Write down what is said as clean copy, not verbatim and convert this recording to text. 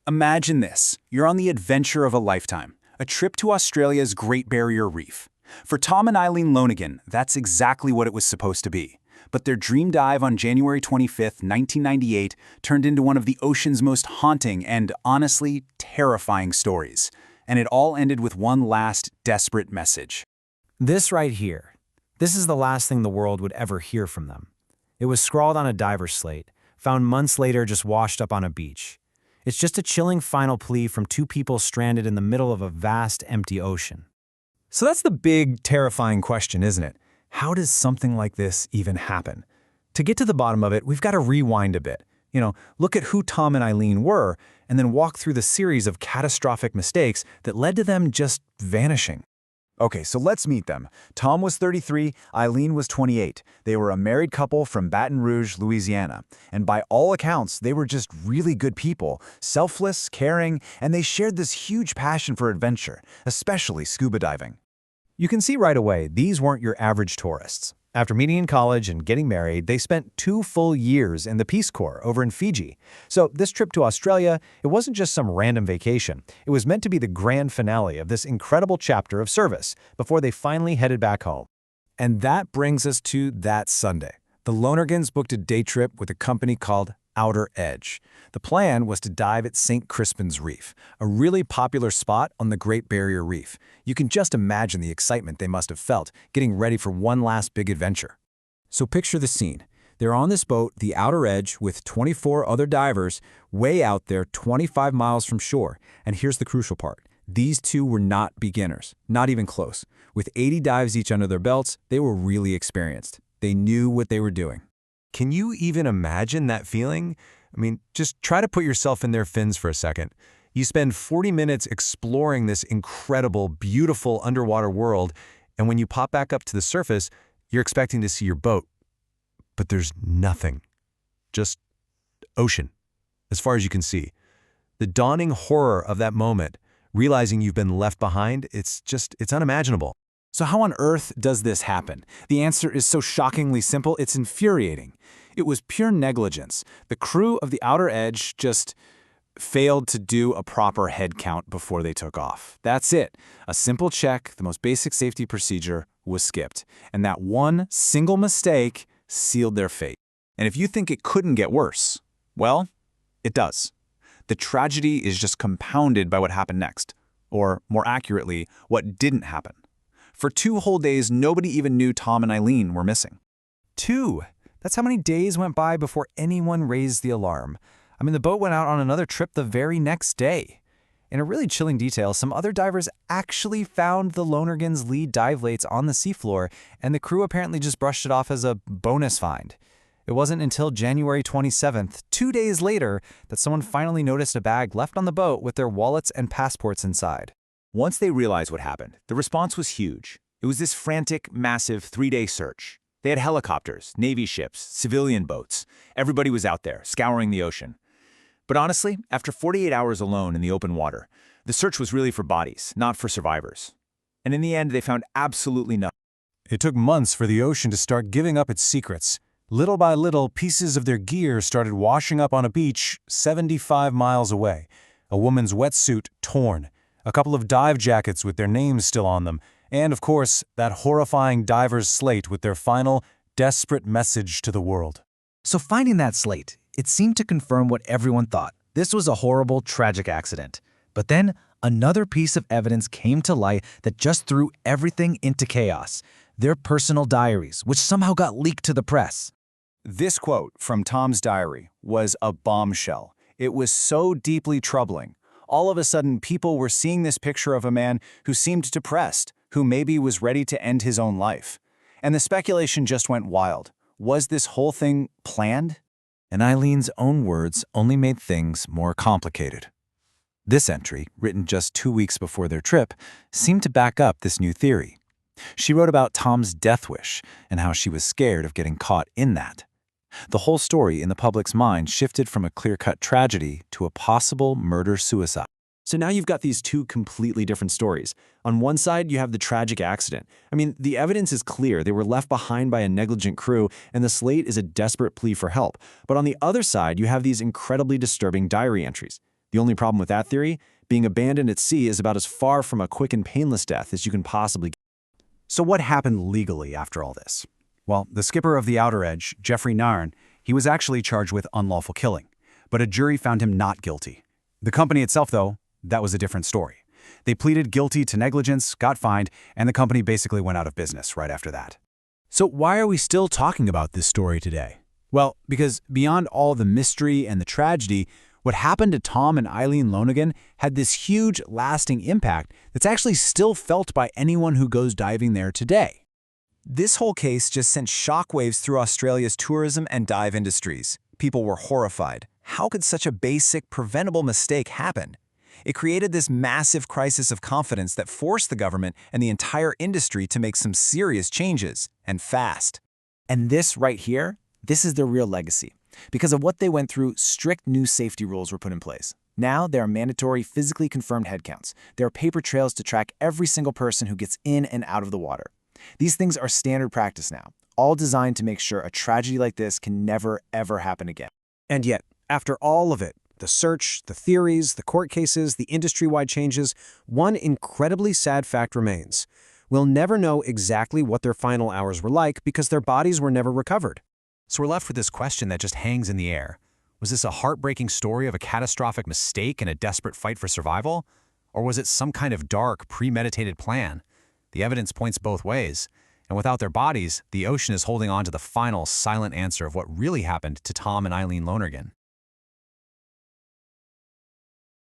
Imagine this. You're on the adventure of a lifetime, a trip to Australia's Great Barrier Reef. For Tom and Lonergan, that's exactly what it was supposed to be. But their dream dive on January 25, 1998, turned into one of the ocean's most haunting and, honestly, terrifying stories. And it all ended with one last, desperate message. This right here. This is the last thing the world would ever hear from them. It was scrawled on a diver's slate, found months later just washed up on a beach. It's just a chilling final plea from two people stranded in the middle of a vast, empty ocean. So that's the big, terrifying question, isn't it? How does something like this even happen? To get to the bottom of it, we've got to rewind a bit. Look at who Tom and Eileen were, and then walk through the series of catastrophic mistakes that led to them just vanishing. Okay, so let's meet them. Tom was 33, Eileen was 28. They were a married couple from Baton Rouge, Louisiana. And by all accounts, they were just really good people, selfless, caring, and they shared this huge passion for adventure, especially scuba diving. You can see right away, these weren't your average tourists. After meeting in college and getting married, they spent 2 full years in the Peace Corps over in Fiji. So this trip to Australia, it wasn't just some random vacation. It was meant to be the grand finale of this incredible chapter of service before they finally headed back home. And that brings us to that Sunday. The Lonergans booked a day trip with a company called Outer Edge. The plan was to dive at St. Crispin's Reef, a really popular spot on the Great Barrier Reef. You can just imagine the excitement they must have felt, getting ready for one last big adventure. So picture the scene. They're on this boat, the Outer Edge, with 24 other divers, way out there 25 miles from shore. And here's the crucial part. These two were not beginners, not even close. With 80 dives each under their belts, they were really experienced. They knew what they were doing. Can you even imagine that feeling? I mean, just try to put yourself in their fins for a second. You spend 40 minutes exploring this incredible, beautiful underwater world, and when you pop back up to the surface, you're expecting to see your boat. But there's nothing. Just ocean, as far as you can see. The dawning horror of that moment, realizing you've been left behind, it's unimaginable. So how on earth does this happen? The answer is so shockingly simple, it's infuriating. It was pure negligence. The crew of the Outer Edge just failed to do a proper head count before they took off. That's it. A simple check, the most basic safety procedure, was skipped. And that one single mistake sealed their fate. And if you think it couldn't get worse, well, it does. The tragedy is just compounded by what happened next. Or, more accurately, what didn't happen. For 2 whole days, nobody even knew Tom and Eileen were missing. 2. That's how many days went by before anyone raised the alarm. I mean, the boat went out on another trip the very next day. In a really chilling detail, some other divers actually found the Lonergan's lead dive lates on the seafloor, and the crew apparently just brushed it off as a bonus find. It wasn't until January 27th, 2 days later, that someone finally noticed a bag left on the boat with their wallets and passports inside. Once they realized what happened, the response was huge. It was this frantic, massive 3-day search. They had helicopters, Navy ships, civilian boats. Everybody was out there, scouring the ocean. But honestly, after 48 hours alone in the open water, the search was really for bodies, not for survivors. And in the end, they found absolutely nothing. It took months for the ocean to start giving up its secrets. Little by little, pieces of their gear started washing up on a beach 75 miles away. A woman's wetsuit torn. A couple of dive jackets with their names still on them, and of course, that horrifying diver's slate with their final, desperate message to the world. So finding that slate, it seemed to confirm what everyone thought. This was a horrible, tragic accident. But then, another piece of evidence came to light that just threw everything into chaos. Their personal diaries, which somehow got leaked to the press. This quote from Tom's diary was a bombshell. It was so deeply troubling. All of a sudden, people were seeing this picture of a man who seemed depressed, who maybe was ready to end his own life. And the speculation just went wild. Was this whole thing planned? And Eileen's own words only made things more complicated. This entry, written just 2 weeks before their trip, seemed to back up this new theory. She wrote about Tom's death wish and how she was scared of getting caught in that. The whole story in the public's mind shifted from a clear-cut tragedy to a possible murder-suicide. So now you've got these 2 completely different stories. On one side, you have the tragic accident. I mean, the evidence is clear. They were left behind by a negligent crew, and the slate is a desperate plea for help. But on the other side, you have these incredibly disturbing diary entries. The only problem with that theory, being abandoned at sea is about as far from a quick and painless death as you can possibly get. So what happened legally after all this? Well, the skipper of the Outer Edge, Jeffrey Narn, he was actually charged with unlawful killing, but a jury found him not guilty. The company itself, though, that was a different story. They pleaded guilty to negligence, got fined, and the company basically went out of business right after that. So why are we still talking about this story today? Well, because beyond all the mystery and the tragedy, what happened to Tom and Eileen Lonergan had this huge, lasting impact that's actually still felt by anyone who goes diving there today. This whole case just sent shockwaves through Australia's tourism and dive industries. People were horrified. How could such a basic, preventable mistake happen? It created this massive crisis of confidence that forced the government and the entire industry to make some serious changes, and fast. And this right here, this is their real legacy. Because of what they went through, strict new safety rules were put in place. Now, there are mandatory physically confirmed headcounts. There are paper trails to track every single person who gets in and out of the water. These things are standard practice now, all designed to make sure a tragedy like this can never, ever happen again. And yet, after all of it, the search, the theories, the court cases, the industry-wide changes, one incredibly sad fact remains. We'll never know exactly what their final hours were like because their bodies were never recovered. So we're left with this question that just hangs in the air. Was this a heartbreaking story of a catastrophic mistake and a desperate fight for survival? Or was it some kind of dark, premeditated plan? The evidence points both ways, and without their bodies, the ocean is holding on to the final silent answer of what really happened to Tom and Eileen Lonergan.